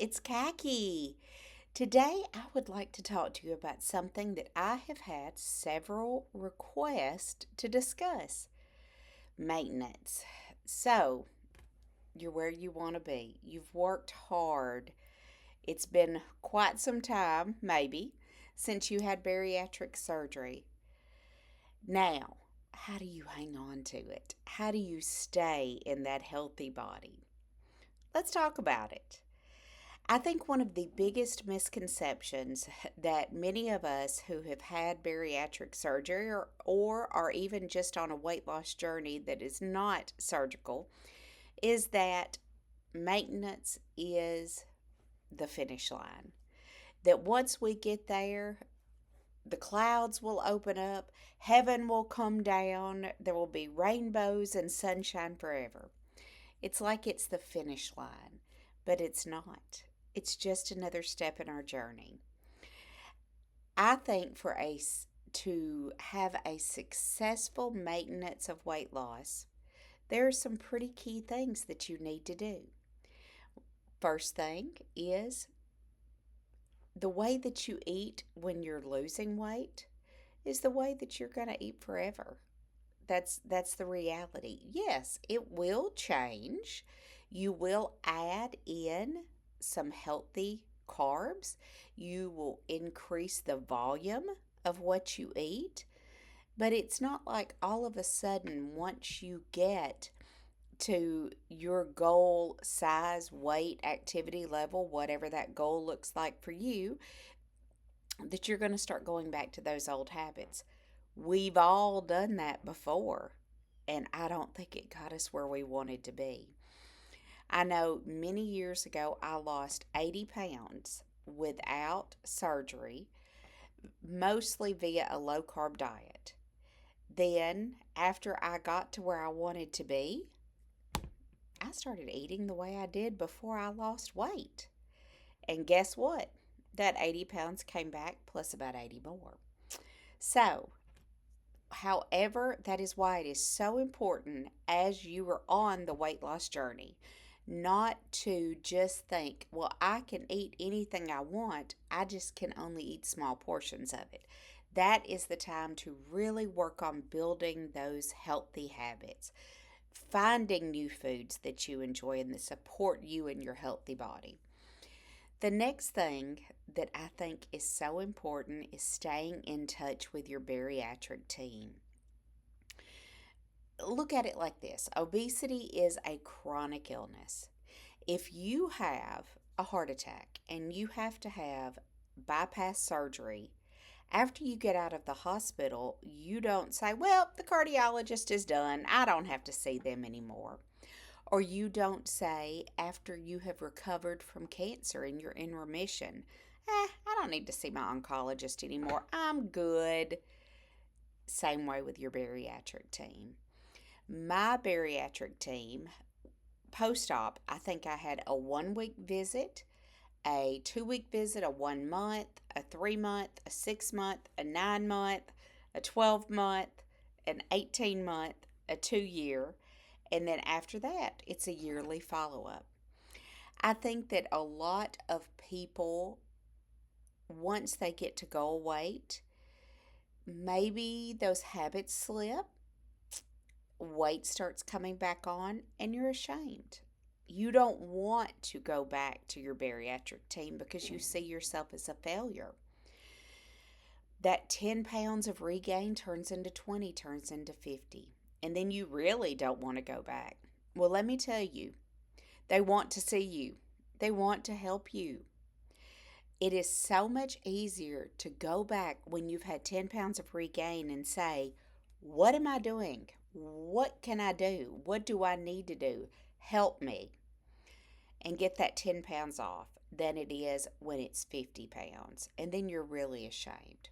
it's Khaki. Today, I would like to talk to you about something that I have had several requests to discuss maintenance. So, you're where you want to be. You've worked hard. It's been quite some time, maybe, since you had bariatric surgery. Now, how do you hang on to it? How do you stay in that healthy body? Let's talk about it. I think one of the biggest misconceptions that many of us who have had bariatric surgery or are even just on a weight loss journey that is not surgical is that maintenance is the finish line. That once we get there, the clouds will open up, heaven will come down, there will be rainbows and sunshine forever. It's like it's the finish line, but it's not. It's just another step in our journey. I think to have a successful maintenance of weight loss, there are some pretty key things that you need to do. First thing is the way that you eat when you're losing weight is the way that you're going to eat forever. That's the reality. Yes, it will change. You will add in some healthy carbs. You will increase the volume of what you eat, but it's not like all of a sudden once you get to your goal size, weight, activity level, whatever that goal looks like for you, that you're going to start going back to those old habits. We've all done that before, and I don't think it got us where we wanted to be. I know many years ago I lost 80 pounds without surgery, mostly via a low carb diet. Then, after I got to where I wanted to be, I started eating the way I did before I lost weight. And guess what? That 80 pounds came back plus about 80 more. So, however, that is why it is so important as you are on the weight loss journey not to just think, well, I can eat anything I want, I just can only eat small portions of it. That is the time to really work on building those healthy habits, finding new foods that you enjoy and that support you and your healthy body. The next thing that I think is so important is staying in touch with your bariatric team. Look at it like this: obesity is a chronic illness. If you have a heart attack and you have to have bypass surgery, after you get out of the hospital, you don't say, well, the cardiologist is done, I don't have to see them anymore. Or you don't say, after you have recovered from cancer and you're in remission, I don't need to see my oncologist anymore, I'm good. Same way with your bariatric team. My bariatric team, post op, I think I had a 1 week visit, a 2 week visit, a 1 month, a 3 month, a 6 month, a 9 month, a 12 month, an 18 month, a 2 year, and then after that, it's a yearly follow up. I think that a lot of people, once they get to goal weight, maybe those habits slip, weight starts coming back on, and you're ashamed. You don't want to go back to your bariatric team because you see yourself as a failure. That 10 pounds of regain turns into 20, turns into 50. And then you really don't want to go back. Well, let me tell you, they want to see you, they want to help you. It is so much easier to go back when you've had 10 pounds of regain and say, what am I doing? What can I do? What do I need to do? Help me. And get that 10 pounds off than it is when it's 50 pounds. And then you're really ashamed.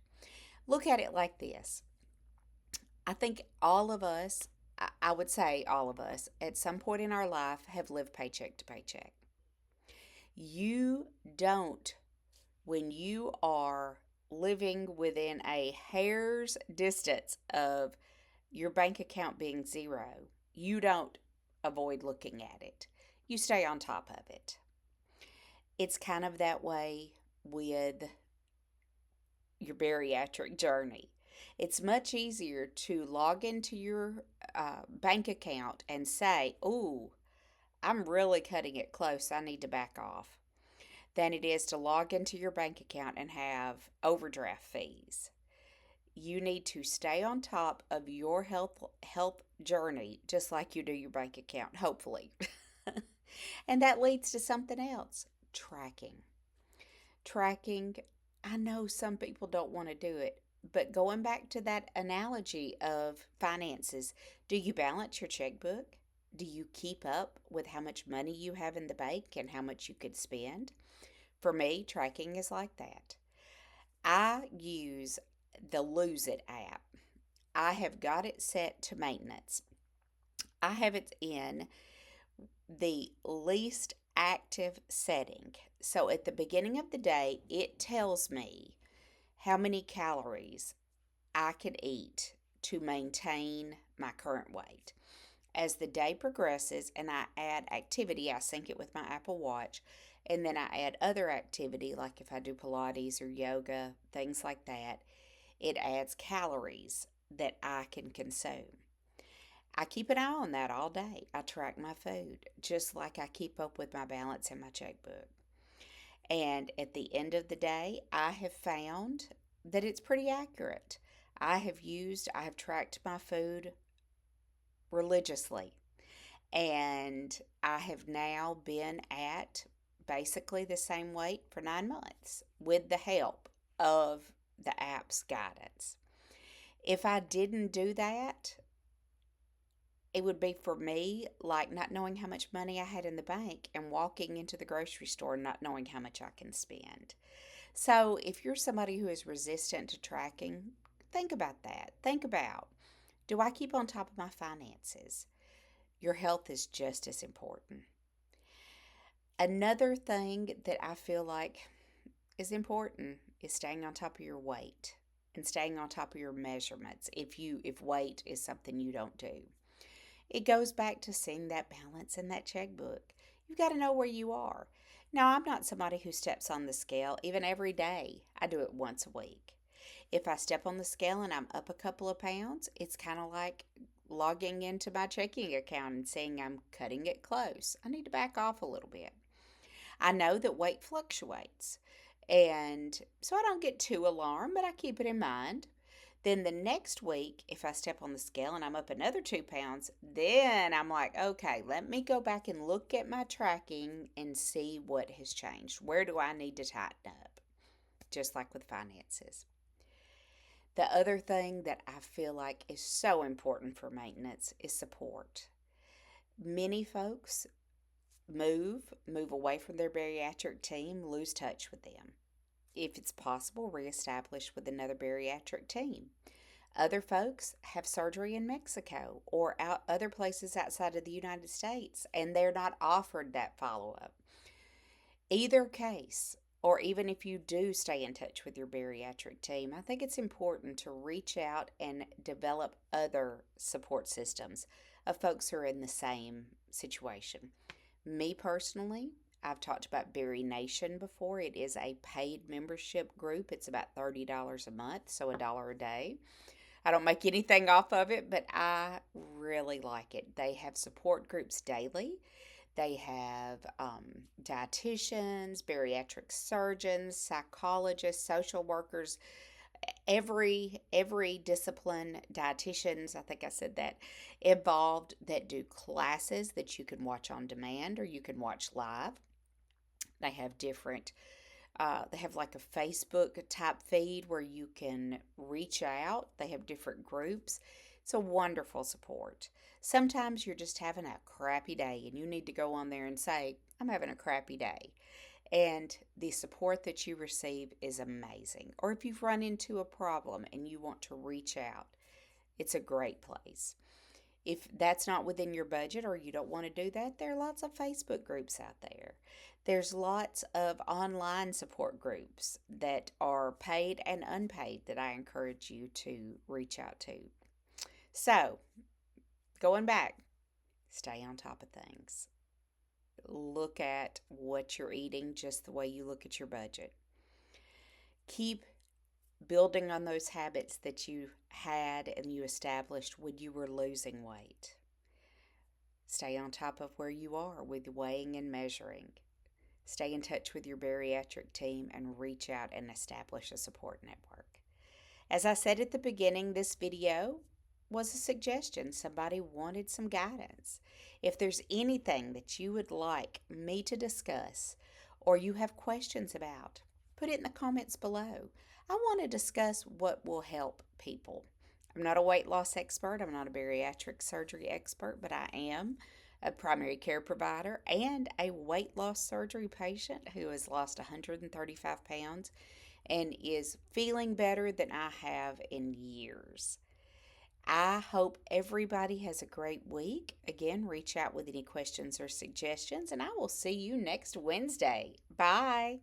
Look at it like this. I think all of us, I would say all of us, at some point in our life have lived paycheck to paycheck. You don't, when you are living within a hair's distance of your bank account being zero, you don't avoid looking at it. You stay on top of it. It's kind of that way with your bariatric journey. It's much easier to log into your bank account and say, "Ooh, I'm really cutting it close. I need to back off," than it is to log into your bank account and have overdraft fees. You need to stay on top of your health journey just like you do your bank account, hopefully. And that leads to something else, tracking. Tracking, I know some people don't want to do it, but going back to that analogy of finances, do you balance your checkbook? Do you keep up with how much money you have in the bank and how much you could spend? For me, tracking is like that. I use the Lose It app. I have got it set to maintenance. I have it in the least active setting. So at the beginning of the day, it tells me how many calories I can eat to maintain my current weight. As the day progresses and I add activity, I sync it with my Apple Watch, and then I add other activity, like if I do Pilates or yoga, things like that, it adds calories that I can consume. I keep an eye on that all day. I track my food just like I keep up with my balance in my checkbook. And at the end of the day, I have found that it's pretty accurate. I have tracked my food religiously, and I have now been at basically the same weight for 9 months with the help of the app's guidance. If I didn't do that, it would be for me like not knowing how much money I had in the bank and walking into the grocery store and not knowing how much I can spend. So, if you're somebody who is resistant to tracking, think about that. Think about, do I keep on top of my finances? Your health is just as important. Another thing that I feel like is important is staying on top of your weight and staying on top of your measurements if weight is something you don't do. It goes back to seeing that balance in that checkbook. You've got to know where you are. Now, I'm not somebody who steps on the scale even every day. I do it once a week. If I step on the scale and I'm up a couple of pounds, it's kind of like logging into my checking account and saying I'm cutting it close. I need to back off a little bit. I know that weight fluctuates, and so I don't get too alarmed, but I keep it in mind. Then the next week, if I step on the scale and I'm up another 2 pounds, then I'm like, okay, let me go back and look at my tracking and see what has changed. Where do I need to tighten up? Just like with finances. The other thing that I feel like is so important for maintenance is support. Many folks move away from their bariatric team, lose touch with them. If it's possible, reestablish with another bariatric team. Other folks have surgery in Mexico or other places outside of the United States, and they're not offered that follow up. Either case, or even if you do stay in touch with your bariatric team, I think it's important to reach out and develop other support systems of folks who are in the same situation. Me personally, I've talked about Berry Nation before. It is a paid membership group. It's about $30 a month, so $1 a day. I don't make anything off of it, but I really like it. They have support groups daily. They have dietitians, bariatric surgeons, psychologists, social workers, every discipline, dietitians, I think I said that, involved, that do classes that you can watch on demand or you can watch live. They have they have like a Facebook type feed where you can reach out. They have different groups. It's a wonderful support. Sometimes you're just having a crappy day and you need to go on there and say, I'm having a crappy day. And the support that you receive is amazing. Or if you've run into a problem and you want to reach out, it's a great place. If that's not within your budget or you don't want to do that, there are lots of Facebook groups out there. There's lots of online support groups that are paid and unpaid that I encourage you to reach out to. So, going back, stay on top of things. look at what you're eating just the way you look at your budget. Keep building on those habits that you had and you established when you were losing weight. Stay on top of where you are with weighing and measuring. Stay in touch with your bariatric team and reach out and establish a support network. As I said at the beginning, this video was a suggestion. Somebody wanted some guidance. If there's anything that you would like me to discuss or you have questions about, put it in the comments below. I want to discuss what will help people. I'm not a weight loss expert, I'm not a bariatric surgery expert, but I am a primary care provider and a weight loss surgery patient who has lost 135 pounds and is feeling better than I have in years. I hope everybody has a great week. Again, reach out with any questions or suggestions, and I will see you next Wednesday. Bye.